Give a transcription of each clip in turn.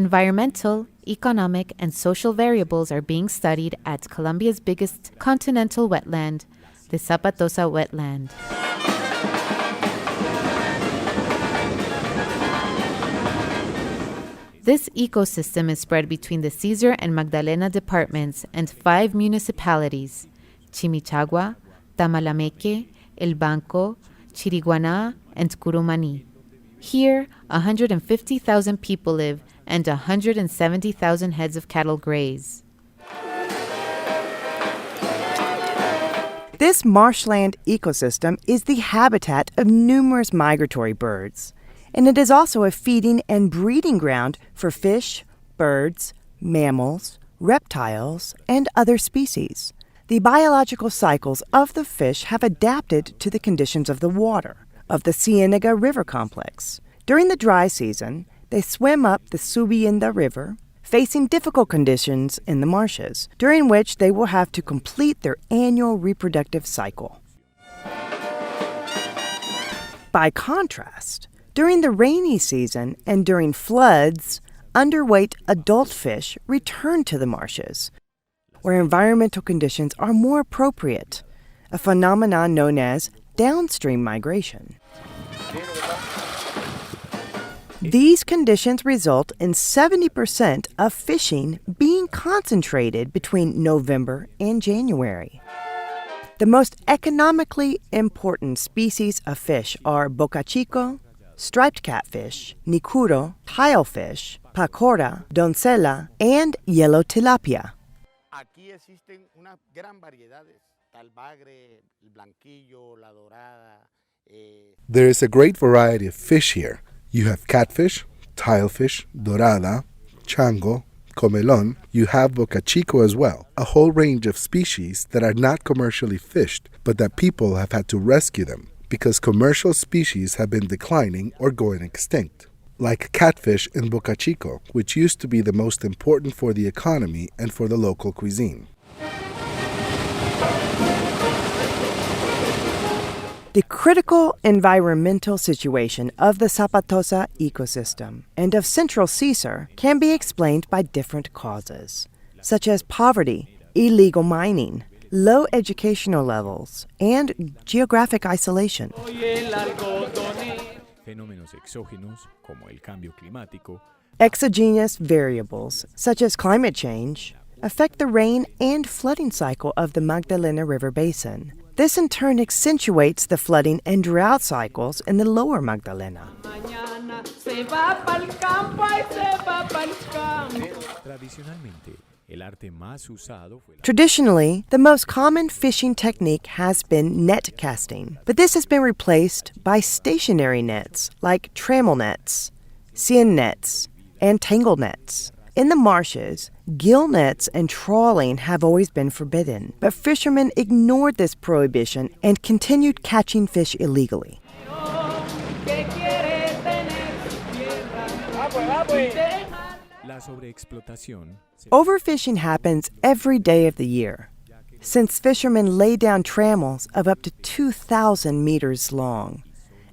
Environmental, economic, and social variables are being studied at Colombia's biggest continental wetland, the Zapatosa wetland. This ecosystem is spread between the Cesar and Magdalena departments and 5 municipalities: Chimichagua, Tamalameque, El Banco, Chiriguaná, and Curumani. Here, 150,000 people live and 170,000 heads of cattle graze. This marshland ecosystem is the habitat of numerous migratory birds, and it is also a feeding and breeding ground for fish, birds, mammals, reptiles, and other species. The biological cycles of the fish have adapted to the conditions of the water of the Cienega River complex. During the dry season, they swim up the Subienda River, facing difficult conditions in the marshes, during which they will have to complete their annual reproductive cycle. By contrast, during the rainy season and during floods, underweight adult fish return to the marshes, where environmental conditions are more appropriate, a phenomenon known as downstream migration. These conditions result in 70% of fishing being concentrated between November and January. The most economically important species of fish are bocachico, striped catfish, nicuro, tilefish, pacora, doncella, and yellow tilapia. Aquí existen unas gran variedades, talbagre, el blanquillo, la dorada. There is a great variety of fish here. You have catfish, tilefish, dorada, chango, comelon. You have bocachico as well, a whole range of species that are not commercially fished, but that people have had to rescue them because commercial species have been declining or going extinct. Like catfish and bocachico, which used to be the most important for the economy and for the local cuisine. The critical environmental situation of the Zapatosa ecosystem and of Central Cesar can be explained by different causes, such as poverty, illegal mining, low educational levels, and geographic isolation. Fenómenos exógenos, como el cambio climático, Exogenous variables, such as climate change, affect the rain and flooding cycle of the Magdalena River basin. This in turn accentuates the flooding and drought cycles in the lower Magdalena. tradicionalmente, el arte más usado fue la Traditionally, the most common fishing technique has been net casting, but this has been replaced by stationary nets like trammel nets, seine nets, and tangle nets. In the marshes, gill nets and trawling have always been forbidden, but fishermen ignored this prohibition and continued catching fish illegally. La sobreexplotación se Overfishing happens every day of the year, since fishermen lay down trammels of up to 2,000 meters long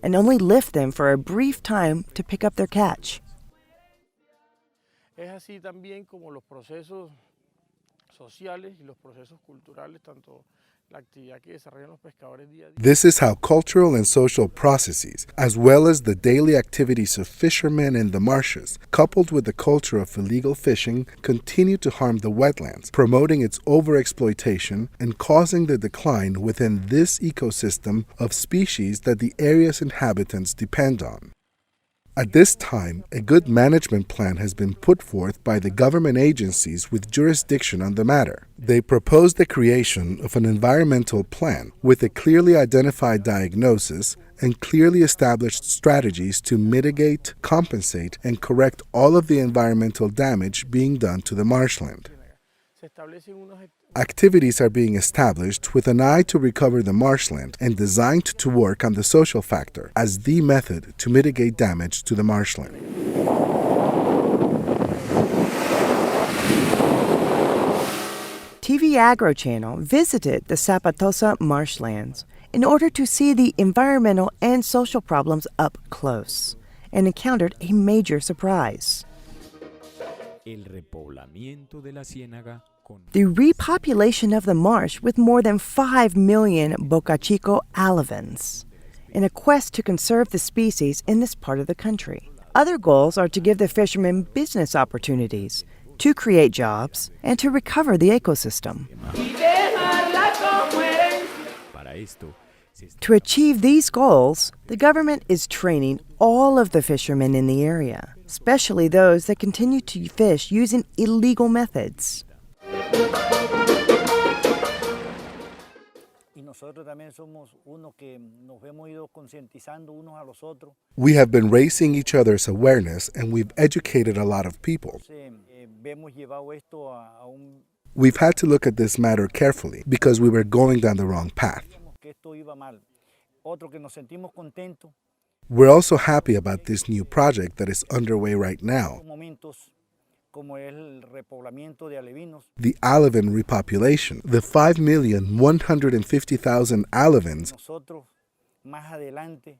and only lift them for a brief time to pick up their catch. Es así también como los procesos sociales y los procesos culturales, tanto la actividad que desarrollan los pescadores día a día. This is how cultural and social processes, as well as the daily activities of fishermen in the marshes, coupled with the culture of illegal fishing, continue to harm the wetlands, promoting its overexploitation and causing the decline within this ecosystem of species that the area's inhabitants depend on. At this time, a good management plan has been put forth by the government agencies with jurisdiction on the matter. They propose the creation of an environmental plan with a clearly identified diagnosis and clearly established strategies to mitigate, compensate, and correct all of the environmental damage being done to the marshland. Se establecen unos Activities are being established with an eye to recover the marshland and designed to work on the social factor as the method to mitigate damage to the marshland. TvAgro channel visited the Zapatosa marshlands in order to see the environmental and social problems up close and encountered a major surprise. El repoblamiento de la ciénaga con The repopulation of the marsh with more than 5 million bocachico alevins, in a quest to conserve the species in this part of the country. Other goals are to give the fishermen business opportunities, to create jobs, and to recover the ecosystem. para esto se está To achieve these goals, the government is training all of the fishermen in the area, especially those that continue to fish using illegal methods. Y nosotros también somos unos que nos hemos ido concientizando unos a los otros. We have been raising each other's awareness and we've educated a lot of people. Entonces, hemos llevado esto a un We've had to look at this matter carefully because we were going down the wrong path. que esto iba mal. Otro que nos sentimos contentos We're also happy about this new project that is underway right now, en momentos como es el repoblamiento de alevinos, the alevin repopulation, the 5,150,000 alevins nosotros más adelante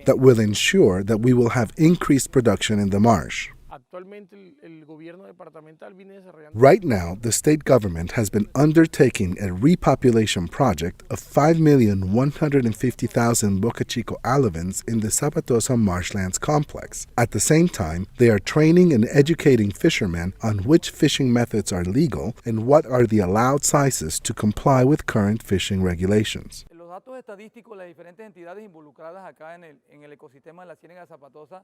that will ensure that we will have increased production in the marsh. Actualmente el gobierno departamental viene desarrollando Right now, the state government has been undertaking a repopulation project of 5,150,000 Boca Chico alevins in the Spermatozoa marshlands complex. At the same time, they are training and educating fishermen on which fishing methods are legal and what are the allowed sizes to comply with current fishing regulations. Los datos estadísticos de las diferentes entidades involucradas acá en el ecosistema de la ciénaga zapatosa.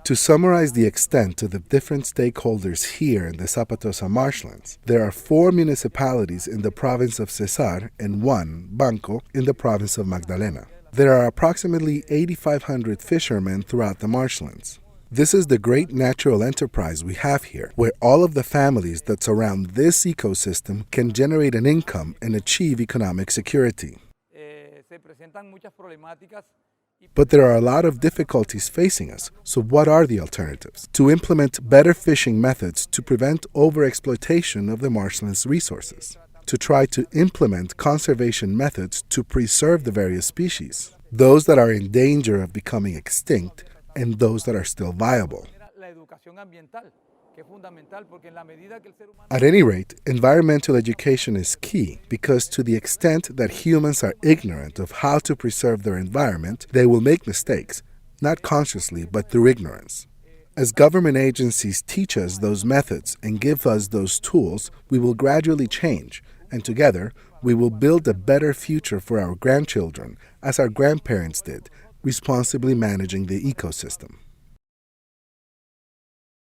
To summarize the extent to the different stakeholders here in the Spermatozoa marshlands, there are 4 municipalities in the province of Cesar and 1, Banco, in the province of Magdalena. There are approximately 8,500 fishermen throughout the marshlands. This is the great natural enterprise we have here, where all of the families that surround this ecosystem can generate an income and achieve economic security. Se presentan muchas problemáticas. But there are a lot of difficulties facing us, so what are the alternatives? To implement better fishing methods to prevent overexploitation of the marshlands resources. To try to implement conservation methods to preserve the various species, those that are in danger of becoming extinct and those that are still viable. La educación ambiental, que es fundamental porque en la medida que el ser humano At any rate, environmental education is key because to the extent that humans are ignorant of how to preserve their environment, they will make mistakes, not consciously but through ignorance. As government agencies teach us those methods and give us those tools, we will gradually change, and together we will build a better future for our grandchildren, as our grandparents did, responsibly managing the ecosystem.